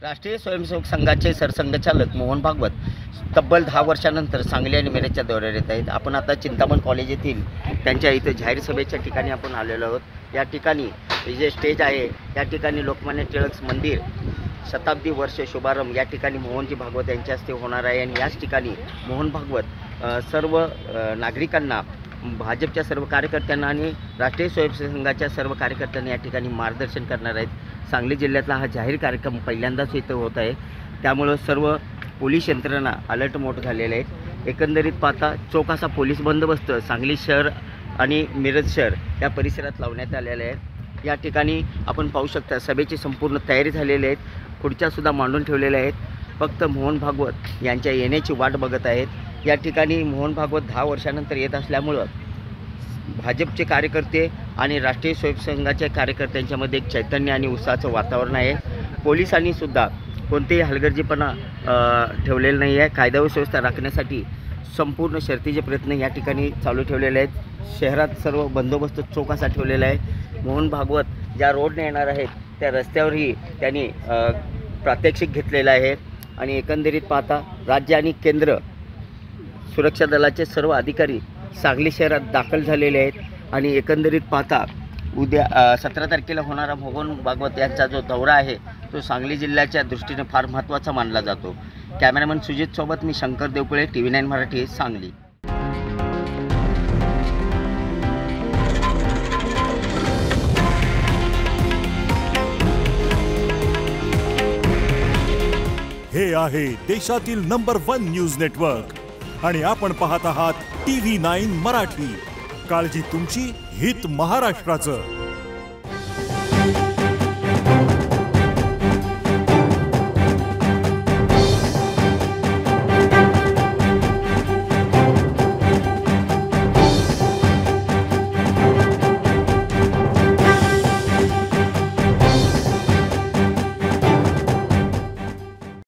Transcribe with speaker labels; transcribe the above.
Speaker 1: राष्ट्रीय स्वयंसेवक संघाचे सरसंघचालक मोहन भागवत तब्बल 10 वर्षानंतर सांगली आणि मिरजच्या दौऱ्यावर येत आहेत। आपण आता चिंतामण कॉलेज येथील त्यांच्या इथं जाहीर सभेच्या ठिकाणी आपण आलेलो आहोत। या ठिकाणी जे स्टेज आहे या ठिकाणी लोकमान्य टिळक मंदिर शताब्दी वर्ष शुभारंभ या ठिकाणी मोहनजी भागवत यांच्या हस्ते होणार आहे आणि याच ठिकाणी मोहन भागवत सर्व नागरिकांना, भाजपच्या सर्व कार्यकर्त्यांना आणि राष्ट्रीय स्वयंसेवक संघाच्या सर्व कार्यकर्त्यांना या ठिकाणी मार्गदर्शन करणार आहेत। सांगली जिल्ह्यातला हा जाहीर कार्यक्रम पहिल्यांदाच इथं होत आहे, त्यामुळं सर्व पोलीस यंत्रणा अलर्ट मोड झालेले आहेत। एकंदरीत पाहता चोख असा पोलीस बंदोबस्त सांगली शहर आणि मिरज शहर या परिसरात लावण्यात आलेले आहे। या ठिकाणी आपण पाहू शकता सभेची संपूर्ण तयारी झालेली आहे, खुर्च्यासुद्धा मांडून ठेवलेल्या आहेत। फक्त मोहन भागवत यांच्या येण्याची वाट बघत आहेत। या ठिकाणी मोहन भागवत 10 वर्षानंतर येत असल्यामुळं भाजपचे कार्यकर्ते आणि राष्ट्रीय स्वयंसेवक संघाच्या कार्यकर्त्यांच्यामध्ये एक चैतन्य आणि उत्साहाचं वातावरण आहे। पोलिसांनी सुद्धा कोणतेही हलगर्जीपणा ठेवलेला नाही आहे। कायदा व सुव्यवस्था राखण्यासाठी संपूर्ण शर्तीचे प्रयत्न या ठिकाणी चालू ठेवलेले आहेत। शहरात सर्व बंदोबस्त चोख असा ठेवलेला आहे। मोहन भागवत ज्या रोडने येणार आहेत त्या रस्त्यावरही त्यांनी प्रात्यक्षिक घेतलेलं आहे आणि एकंदरीत पाहता राज्य आणि केंद्र सुरक्षा दलाचे सर्व अधिकारी सांगली शहरात दाखल झालेले आहेत आणि एकंदरीत पाहता उद्या 17 तारखेला होणारा मोहन भागवत यांचा जो दौरा आहे तो सांगली जिल्ह्याच्या दृष्टीने फार महत्त्वाचा मानला जातो। कॅमेरामन सुजित सोबत मी शंकर देवकुळे, TV9 मराठी, सांगली।
Speaker 2: हे आहे देशातील नंबर 1 न्यूज नेटवर्क आणि आपण पाहत आहात TV9 मराठी। काळजी तुमची, हित महाराष्ट्राचं।